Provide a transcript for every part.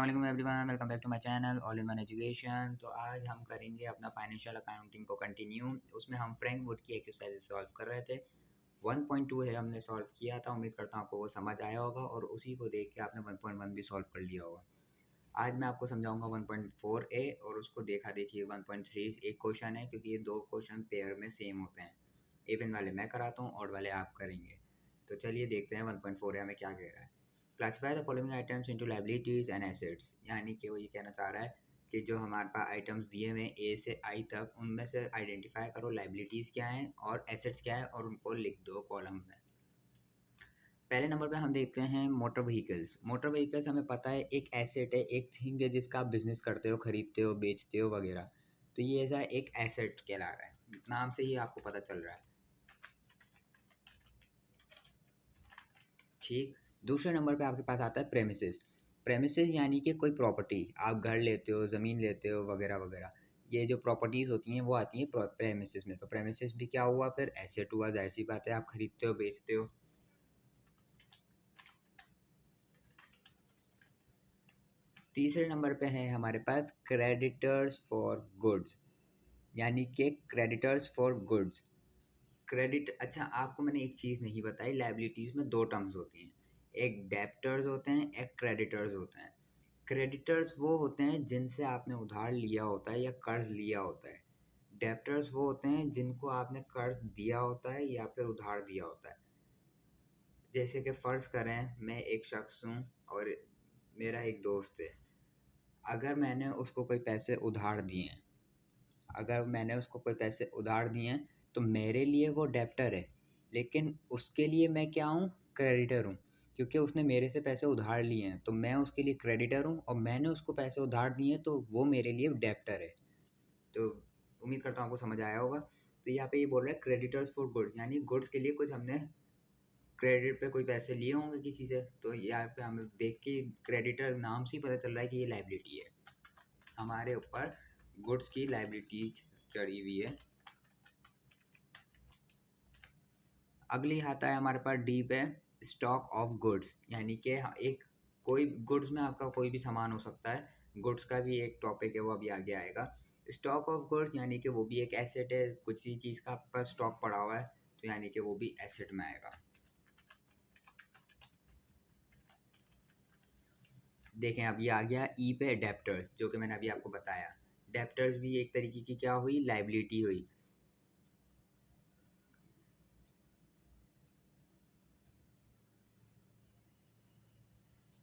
अस्सलाम वालेकुम everyone, welcome back to my channel all in one education. तो आज हम करेंगे अपना फाइनेंशियल अकाउंटिंग को कंटिन्यू। उसमें हम फ्रैंक वुड की एक्सरसाइज सॉल्व कर रहे थे। 1.2 है, हमने सॉल्व किया था। उम्मीद करता हूँ आपको वो समझ आया होगा और उसी को देख के आपने 1.1 भी सॉल्व कर लिया होगा। आज मैं आपको समझाऊंगा 1.4a और उसको देखा देखिए 1.3 एक क्वेश्चन है, क्योंकि ये दो क्वेश्चन पेयर में सेम होते हैं। इवन वाले मैं कराता हूँ, ऑड वाले आप करेंगे। तो चलिए देखते हैं 1.4 हमें क्या कह रहा है। Classify the following items into liabilities and assets, यानी कि वो ये कहना चाह रहा है कि जो हमारे पास आइटम्स दिए हुए हैं ए से आई तक, उनमें से आइडेंटिफाई करो लायबिलिटीज़ क्या हैं और एसेट्स क्या है और उनको लिख दो कॉलम में। पहले नंबर पे हम देखते हैं मोटर व्हीकल्स। मोटर व्हीकल्स हमें पता है एक एसेट है, एक थिंग है जिसका आप बिजनेस करते हो, खरीदते हो, बेचते हो वगैरह। तो ये ऐसा एक एसेट कहला रहा है, नाम से ही आपको पता चल रहा है। ठीक। दूसरे नंबर पे आपके पास आता है प्रेमिसेस। प्रेमिसेस यानी कि कोई प्रॉपर्टी, आप घर लेते हो, ज़मीन लेते हो वगैरह वगैरह। ये जो प्रॉपर्टीज़ होती हैं वो आती हैं प्रेमिसेस में। तो प्रेमिसेस भी क्या हुआ, फिर एसेट हुआ। जाहिर सी बात है, आप खरीदते हो, बेचते हो। तीसरे नंबर पे है हमारे पास क्रेडिटर्स फॉर गुड्स, यानी कि क्रेडिटर्स फॉर गुड्स। क्रेडिट, अच्छा आपको मैंने एक चीज़ नहीं बताई, लायबिलिटीज़ में दो टर्म्स होती हैं, एक डेप्टर्स होते हैं, एक क्रेडिटर्स होते हैं। क्रेडिटर्स वो होते हैं जिनसे आपने उधार लिया होता है या कर्ज लिया होता है। डेप्टर्स वो होते हैं जिनको आपने कर्ज दिया होता है या फिर उधार दिया होता है। जैसे कि फ़र्ज़ करें मैं एक शख्स हूँ और मेरा एक दोस्त है। अगर मैंने उसको कोई पैसे उधार दिए हैं, अगर मैंने उसको कोई पैसे उधार दिए हैं, तो मेरे लिए वो डेप्टर है, लेकिन उसके लिए मैं क्या हूँ, क्रेडिटर हूँ। क्योंकि उसने मेरे से पैसे उधार लिए हैं तो मैं उसके लिए क्रेडिटर हूँ, और मैंने उसको पैसे उधार दिए हैं तो वो मेरे लिए डेप्टर है। तो उम्मीद करता हूँ आपको समझ आया होगा। तो यहाँ पे ये बोल रहा है क्रेडिटर्स फॉर गुड्स, यानी गुड्स के लिए कुछ हमने क्रेडिट पे कोई पैसे लिए होंगे किसी से। तो यहाँ पे हमें देख के क्रेडिटर नाम से ही पता चल रहा है कि ये लायबिलिटी है, हमारे ऊपर गुड्स की लायबिलिटी चढ़ी हुई है। अगली आता है हमारे पास डी पे, स्टॉक ऑफ गुड्स, यानी कि एक कोई गुड्स में आपका कोई भी सामान हो सकता है। गुड्स का भी एक टॉपिक है, वो अभी आगे आएगा। स्टॉक ऑफ गुड्स यानी कि वो भी एक एसेट है, कुछ ही चीज़ का आपका स्टॉक पड़ा हुआ है, तो यानी कि वो भी एसेट में आएगा। देखें अब ये आ गया ई पे, डेप्टर्स, जो कि मैंने अभी आपको बताया। डेप्टर्स भी एक तरीके की क्या हुई, लाइबिलिटी हुई।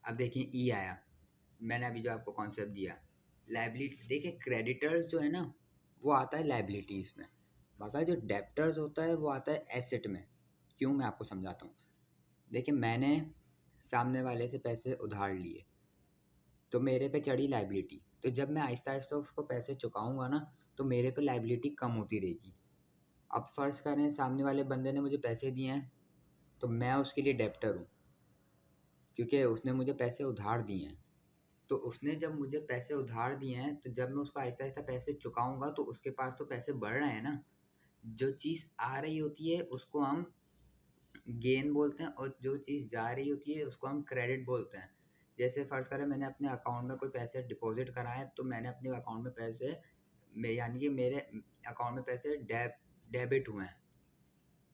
अब देखें ई आया, मैंने अभी जो आपको कॉन्सेप्ट दिया लाइबिलिटी। देखिए क्रेडिटर्स जो है ना, वो आता है लाइबिलिटीज़ में, मगर जो डेप्टर्स होता है वो आता है एसेट में। क्यों, मैं आपको समझाता हूँ। देखिए मैंने सामने वाले से पैसे उधार लिए, तो मेरे पे चढ़ी लाइबिलिटी। तो जब मैं आहिस्ता आहिस्ता उसको पैसे चुकाऊंगा ना, तो मेरे पे लाइबिलिटी कम होती रहेगी। अब फ़र्ज़ करें सामने वाले बंदे ने मुझे पैसे दिए हैं, तो मैं उसके लिए डेप्टर हूँ, क्योंकि उसने मुझे पैसे उधार दिए हैं। तो उसने जब मुझे पैसे उधार दिए हैं, तो जब मैं उसको आहिस्ता आहिस्ता पैसे चुकाऊंगा तो उसके पास तो पैसे बढ़ रहे हैं ना। जो चीज़ आ रही होती है उसको हम गेन बोलते हैं, और जो चीज़ जा रही होती है उसको हम क्रेडिट बोलते हैं। जैसे फ़र्ज़ करें मैंने अपने अकाउंट में कोई पैसे डिपॉजिट कराए, तो मैंने अपने अकाउंट में पैसे यानी कि मेरे अकाउंट में पैसे डेबिट हुए हैं,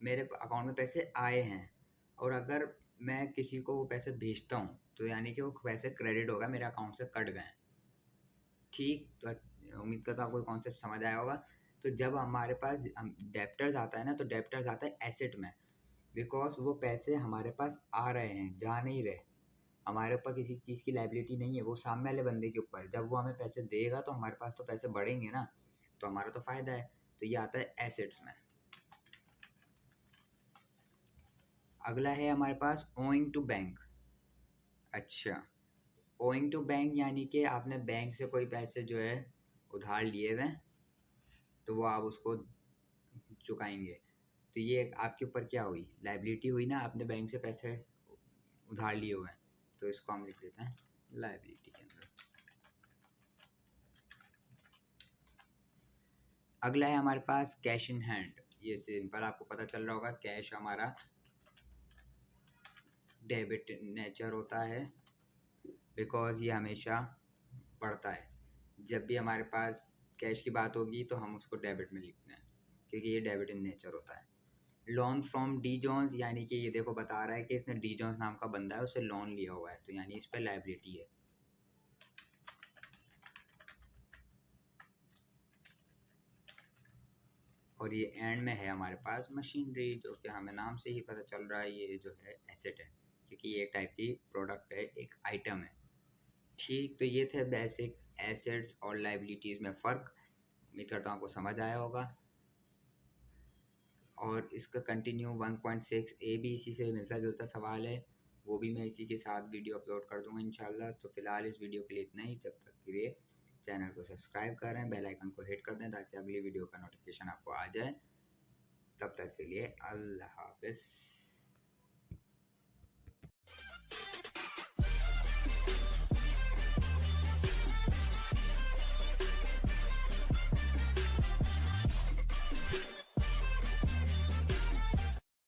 मेरे अकाउंट में पैसे आए हैं। और अगर मैं किसी को वो पैसे भेजता हूँ, तो यानी कि वो पैसे क्रेडिट होगा, मेरे अकाउंट से कट गए। ठीक। तो उम्मीद करता हूँ आपको कॉन्सेप्ट समझ आया होगा। तो जब हमारे पास डेप्टर्स आता है ना, तो डेप्टर्स आता है एसेट में, बिकॉज वो पैसे हमारे पास आ रहे हैं, जा नहीं रहे। हमारे ऊपर किसी चीज़ की लाइबिलिटी नहीं है, वो सामने वाले बंदे के ऊपर। जब वो हमें पैसे देगा तो हमारे पास तो पैसे बढ़ेंगे ना, तो हमारा तो फ़ायदा है। तो ये आता है एसेट्स में। अगला है हमारे पास ओइंग टू बैंक। अच्छा, ओइंग टू बैंक यानी कि आपने बैंक से कोई पैसे जो है उधार लिए हुए, तो वो आप उसको चुकाएंगे। तो ये आपके ऊपर क्या हुई, लाइबिलिटी हुई ना, आपने बैंक से पैसे उधार लिए हुए हैं, तो इसको हम लिख देते हैं लाइबिलिटी के अंदर। अगला है हमारे पास कैश इन हैंड। ये सिंपल आपको पता चल रहा होगा, कैश हमारा डेबिट नेचर होता है, बिकॉज ये हमेशा बढ़ता है। जब भी हमारे पास कैश की बात होगी तो हम उसको डेबिट में लिखते हैं, क्योंकि ये डेबिट इन नेचर होता है। लोन फ्रॉम डी जॉन्स, यानी कि ये देखो बता रहा है कि इसने डी जॉन्स नाम का बंदा है उससे लोन लिया हुआ है, तो यानी इस पर लाइबिलिटी है। और ये एंड में है हमारे पास मशीनरी, जो कि हमें नाम से ही पता चल रहा है ये जो है एसेट है, क्योंकि ये एक टाइप की प्रोडक्ट है, एक आइटम है। ठीक, तो ये थे बेसिक एसेट्स और लाइबिलिटीज़ में फ़र्क। उम्मीद करता हूँ आपको समझ आया होगा। और इसका कंटिन्यू 1.6 ए भी इसी से मिलता जुलता सवाल है, वो भी मैं इसी के साथ वीडियो अपलोड कर दूंगा इंशाल्लाह। तो फिलहाल इस वीडियो के लिए इतना ही। जब तक के लिए चैनल को सब्सक्राइब करें, बेल आइकन को हिट कर दें ताकि अगली वीडियो का नोटिफिकेशन आपको आ जाए। तब तक के लिए अल्लाह हाफ़िज़।